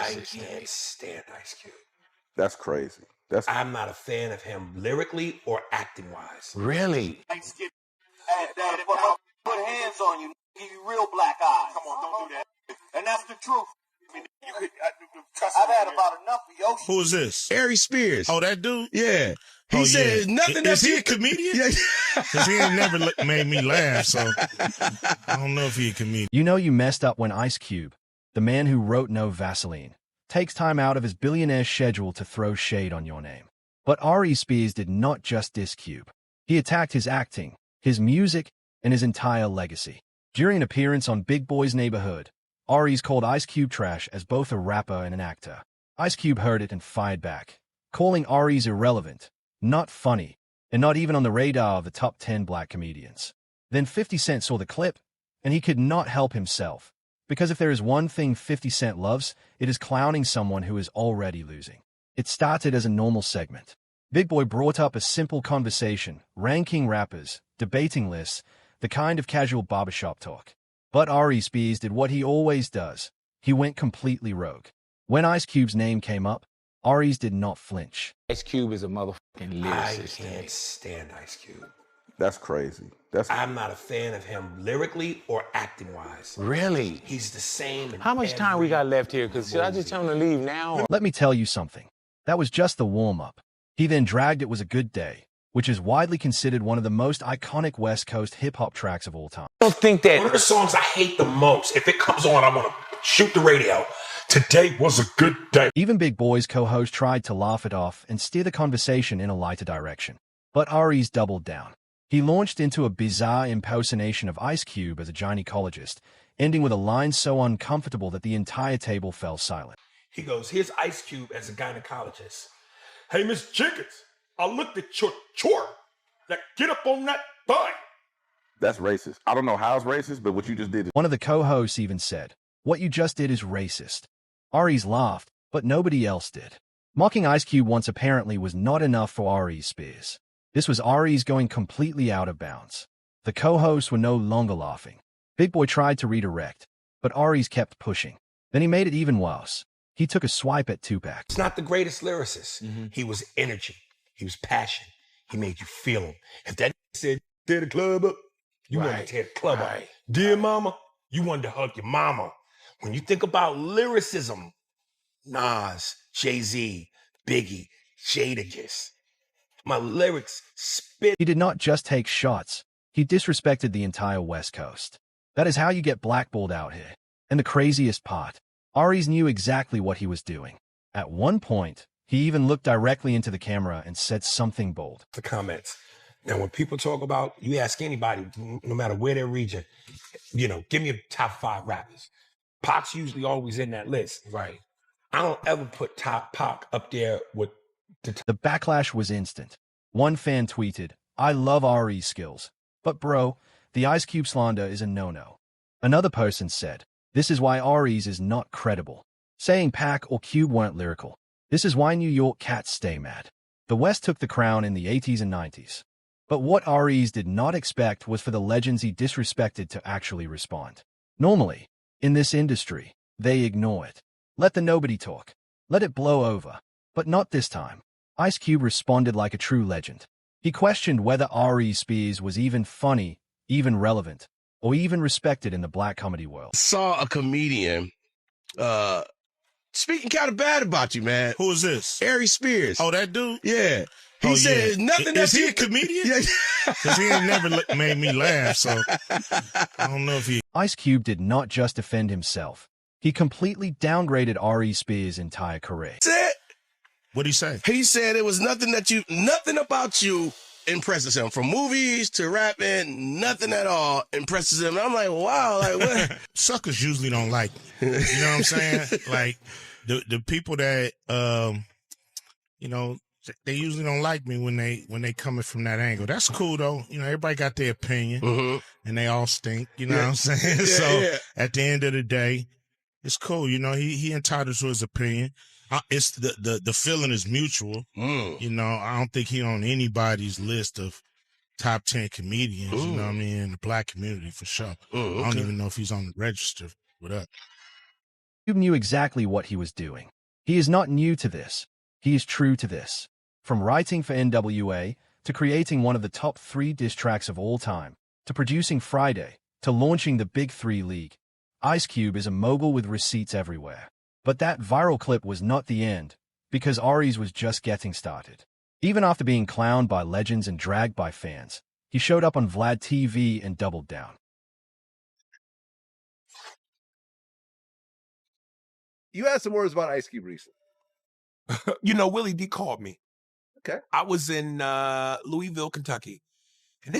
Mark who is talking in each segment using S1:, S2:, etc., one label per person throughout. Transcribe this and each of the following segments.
S1: I can't stand Ice Cube.
S2: That's crazy.
S1: I'm not a fan of him lyrically or acting wise.
S3: Really?
S4: Ice Cube. Dad, put hands on you, give you real black eyes. Come on, don't do that. And that's the truth. I mean, I've had about enough of your shit.
S5: Who is this?
S3: Aries Spears.
S5: Oh, that dude?
S3: Yeah. He said nothing.
S5: Is he a comedian?
S3: Yeah.
S5: Because he ain't never made me laugh, so I don't know if he a comedian.
S6: You know you messed up when Ice Cube, the man who wrote No Vaseline, takes time out of his billionaire schedule to throw shade on your name. But Aries Spears did not just diss Cube. He attacked his acting, his music, and his entire legacy. During an appearance on Big Boy's Neighborhood, Aries called Ice Cube trash as both a rapper and an actor. Ice Cube heard it and fired back, calling Aries irrelevant, not funny, and not even on the radar of the top 10 black comedians. Then 50 Cent saw the clip, and he could not help himself. Because if there is one thing 50 Cent loves, it is clowning someone who is already losing. It started as a normal segment. Big Boy brought up a simple conversation, ranking rappers, debating lists, the kind of casual barbershop talk. But Aries Spears did what he always does. He went completely rogue. When Ice Cube's name came up, Aries did not flinch.
S3: Ice Cube is a motherfucking
S1: I
S3: lyricist.
S1: can't stand Ice Cube.
S2: That's crazy.
S1: I'm not a fan of him lyrically or acting wise.
S3: Really?
S1: He's the same.
S3: How much time we got left here? Because should I just tell him to leave now?
S6: Let me tell you something. That was just the warm-up. He then dragged It Was a Good Day, which is widely considered one of the most iconic West Coast hip-hop tracks of all time.
S3: I don't think that...
S1: One of the songs I hate the most, if it comes on, I want to shoot the radio. Today was a good day.
S6: Even Big Boy's co-host tried to laugh it off and steer the conversation in a lighter direction. But Aries doubled down. He launched into a bizarre impersonation of Ice Cube as a gynecologist, ending with a line so uncomfortable that the entire table fell silent.
S1: He goes, here's Ice Cube as a gynecologist. Hey, Miss Jenkins, I looked at your chart. Now get up on that thing.
S2: That's racist. I don't know how it's racist, but what you just did is...
S6: One of the co-hosts even said, "What you just did is racist." Aries laughed, but nobody else did. Mocking Ice Cube once apparently was not enough for Aries Spears. This was Aries going completely out of bounds. The co-hosts were no longer laughing. Big Boy tried to redirect, but Aries kept pushing. Then he made it even worse. He took a swipe at Tupac.
S1: He's not the greatest lyricist. He was energy. He was passion. He made you feel him. If that said, tear the club up, you wanted to tear the club up. Dear mama, you wanted to hug your mama. When you think about lyricism, Nas, Jay-Z, Biggie, Jadakiss, my lyrics spit.
S6: He did not just take shots. He disrespected the entire West Coast. That is how you get blackballed out here. And the craziest part, Aries knew exactly what he was doing. At one point, he even looked directly into the camera and said something bold.
S1: The comments. Now, when people talk about, you ask anybody, no matter where their region, give me a top 5 rappers. Pac's usually always in that list. Right. I don't ever put Pac up there with
S6: the backlash was instant. One fan tweeted, "I love Aries' skills, but bro, the Ice Cube slander is a no-no." Another person said, "This is why Aries is not credible," saying Pac or Cube weren't lyrical. This is why New York cats stay mad. The West took the crown in the 80s and 90s. But what Aries did not expect was for the legends he disrespected to actually respond. Normally, in this industry, they ignore it. Let the nobody talk. Let it blow over. But not this time. Ice Cube responded like a true legend. He questioned whether Aries Spears was even funny, even relevant, or even respected in the black comedy world.
S7: Saw a comedian speaking kind of bad about you, man.
S5: Who is this?
S7: Aries Spears.
S5: Oh, that dude?
S7: Yeah. He said nothing.
S5: Is he a comedian? Yeah. Because he ain't never made me laugh, so I don't know if he...
S6: Ice Cube did not just defend himself. He completely downgraded Aries Spears' entire career.
S5: What'd he say?
S7: He said it was nothing about you impresses him. From movies to rapping, nothing at all impresses him. And I'm like, wow, like what?
S5: Suckers usually don't like me. You know what I'm saying? Like the people that they usually don't like me when they coming from that angle. That's cool though. Everybody got their opinion and they all stink. You know what I'm saying? At the end of the day, it's cool. He entitled to his opinion. It's the feeling is mutual. I don't think he on anybody's list of top 10 comedians, you know what I mean, in the black community for sure. I don't even know if he's on the register. What up?
S6: Cube knew exactly what he was doing. He is not new to this. He is true to this. From writing for NWA, to creating one of the top 3 diss tracks of all time, to producing Friday, to launching the Big 3 League, Ice Cube is a mogul with receipts everywhere. But that viral clip was not the end, because Aries was just getting started. Even after being clowned by legends and dragged by fans, he showed up on Vlad TV and doubled down.
S8: You had some words about Ice Cube recently.
S1: You know, Willie D called me.
S8: Okay.
S1: I was in Louisville, Kentucky. And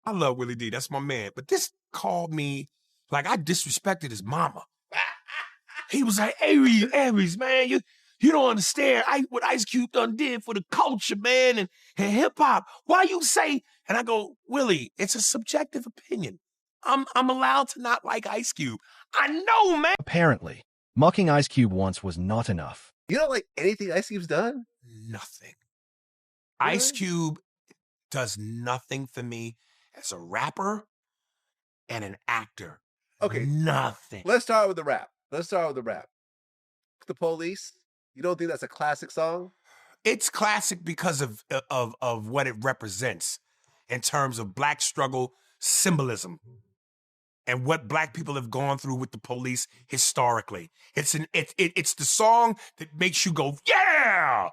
S1: I love Willie D. That's my man. But this called me like I disrespected his mama. He was like, Aries, man, you don't understand what Ice Cube done did for the culture, man, and hip hop. Why you say? And I go, Willie, it's a subjective opinion. I'm allowed to not like Ice Cube. I know, man.
S6: Apparently, mocking Ice Cube once was not enough.
S8: You don't like anything Ice Cube's done?
S1: Nothing.
S8: Really?
S1: Ice Cube does nothing for me as a rapper and an actor.
S8: Okay.
S1: Nothing.
S8: Let's start with the rap. The Police. You don't think that's a classic song?
S1: It's classic because of what it represents in terms of Black struggle symbolism and what Black people have gone through with the police historically. It's the song that makes you go, yeah,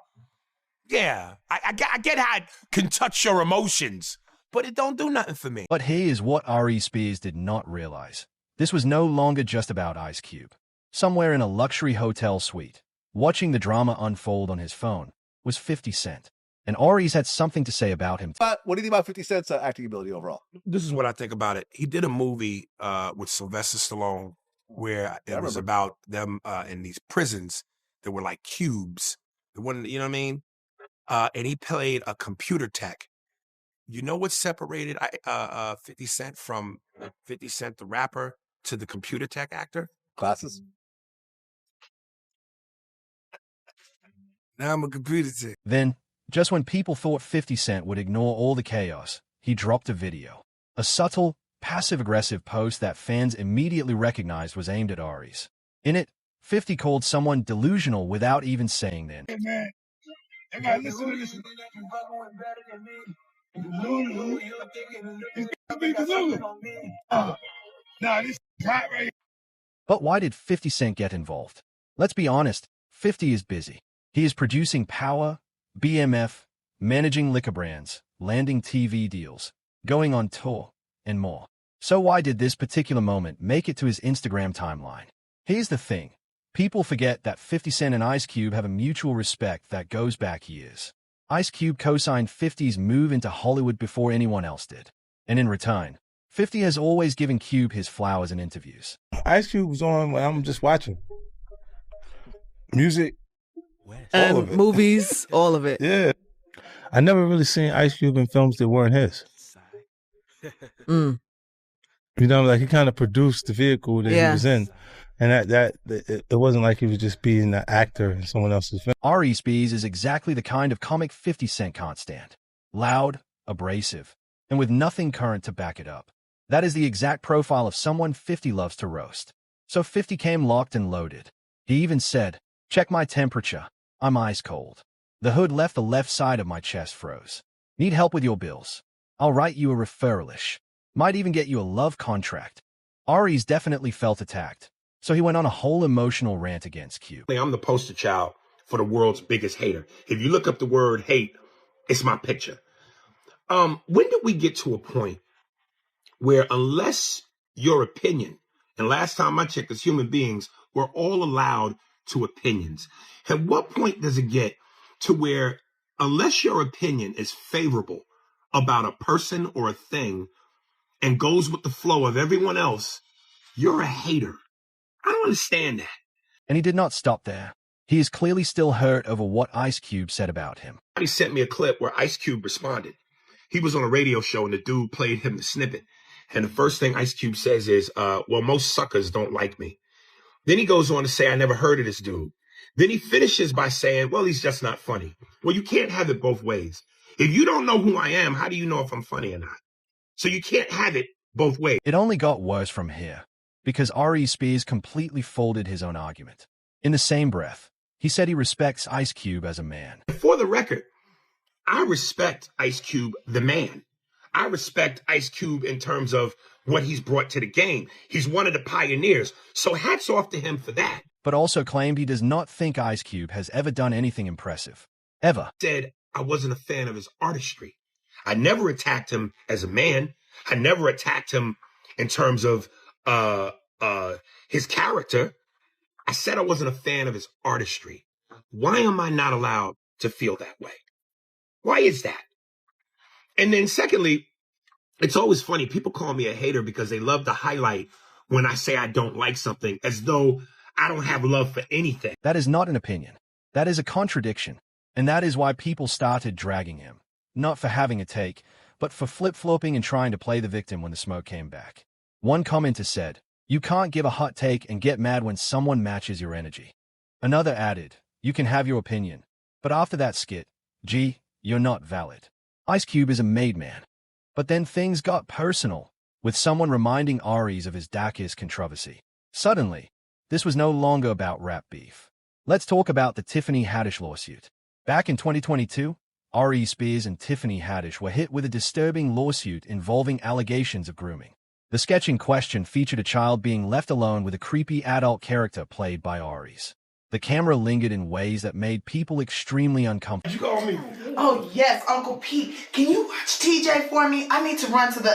S1: yeah. I get how it can touch your emotions, but it don't do nothing for me.
S6: But here's what Aries Spears did not realize. This was no longer just about Ice Cube. Somewhere in a luxury hotel suite, watching the drama unfold on his phone, was 50 Cent. And Aries had something to say about him.
S8: But what do you think about 50 Cent's acting ability overall?
S1: This is what I think about it. He did a movie with Sylvester Stallone where it was about them in these prisons that were like cubes. The one, you know what I mean? And he played a computer tech. You know what separated 50 Cent from 50 Cent the rapper to the computer tech actor?
S8: Classes?
S1: Now I'm a computer tech.
S6: Then, just when people thought 50 Cent would ignore all the chaos, he dropped a video. A subtle, passive-aggressive post that fans immediately recognized was aimed at Aries. In it, 50 called someone delusional without even saying that.
S9: Hey man, everybody listen to this. Nah, this hot right here.
S6: But why did 50 Cent get involved? Let's be honest, 50 is busy. He is producing Power, BMF, managing liquor brands, landing TV deals, going on tour, and more. So why did this particular moment make it to his Instagram timeline? Here's the thing. People forget that 50 Cent and Ice Cube have a mutual respect that goes back years. Ice Cube co-signed 50's move into Hollywood before anyone else did. And in return, 50 has always given Cube his flowers in interviews.
S9: Ice Cube was on when I'm just watching. Music.
S10: And
S9: all of it.
S10: movies, all of it.
S9: Yeah. I never really seen Ice Cube in films that weren't his.
S10: Mm.
S9: You know, like he kind of produced the vehicle that he was in. And it wasn't like he was just being an actor in someone else's film.
S6: Aries Spears is exactly the kind of comic 50 Cent can't stand. Loud, abrasive, and with nothing current to back it up. That is the exact profile of someone 50 loves to roast. So 50 came locked and loaded. He even said, "Check my temperature. I'm ice cold. The hood left the left side of my chest froze. Need help with your bills? I'll write you a referral-ish. Might even get you a love contract." Aries definitely felt attacked. So he went on a whole emotional rant against Cube.
S1: I'm the poster child for the world's biggest hater. If you look up the word hate, it's my picture. When did we get to a point where unless your opinion, and last time I checked as human beings, we're all allowed to opinions. At what point does it get to where unless your opinion is favorable about a person or a thing and goes with the flow of everyone else, you're a hater? I don't understand that.
S6: And he did not stop there. He is clearly still hurt over what Ice Cube said about him.
S1: He sent me a clip where Ice Cube responded. He was on a radio show and the dude played him the snippet. And the first thing Ice Cube says is, well, most suckers don't like me. Then he goes on to say, I never heard of this dude. Then he finishes by saying, well, he's just not funny. Well, you can't have it both ways. If you don't know who I am, how do you know if I'm funny or not? So you can't have it both ways.
S6: It only got worse from here. because Aries Spears completely folded his own argument. In the same breath, he said he respects Ice Cube as a man.
S1: For the record, I respect Ice Cube, the man. I respect Ice Cube in terms of what he's brought to the game. He's one of the pioneers. So hats off to him for that.
S6: But also claimed he does not think Ice Cube has ever done anything impressive. Ever.
S1: Said I wasn't a fan of his artistry. I never attacked him as a man. I never attacked him in terms of his character. I said I wasn't a fan of his artistry. Why am I not allowed to feel that way? Why is that? And then secondly, it's always funny. People call me a hater because they love to highlight when I say I don't like something as though I don't have love for anything.
S6: That is not an opinion. That is a contradiction. And that is why people started dragging him. Not for having a take, but for flip-flopping and trying to play the victim when the smoke came back. One commenter said, "You can't give a hot take and get mad when someone matches your energy." Another added, "You can have your opinion, but after that skit, gee, you're not valid." Ice Cube is a made man. But then things got personal, with someone reminding Aries of his Dakis controversy. Suddenly, this was no longer about rap beef. Let's talk about the Tiffany Haddish lawsuit. Back in 2022, Aries Spears and Tiffany Haddish were hit with a disturbing lawsuit involving allegations of grooming. The sketch in question featured a child being left alone with a creepy adult character played by Aries. The camera lingered in ways that made people extremely uncomfortable.
S1: You call me?
S11: Oh, yes, Uncle Pete. Can you watch TJ for me? I need to run to the,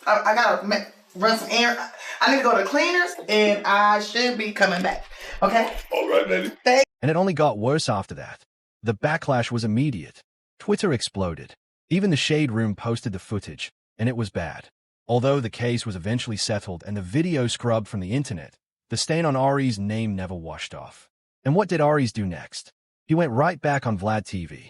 S11: I gotta run some errands. I need to go to cleaners, and I should be coming back. Okay?
S1: All right, baby.
S6: And it only got worse after that. The backlash was immediate. Twitter exploded. Even the Shade Room posted the footage, and it was bad. Although the case was eventually settled and the video scrubbed from the internet, the stain on Aries' name never washed off. And what did Aries do next? He went right back on Vlad TV.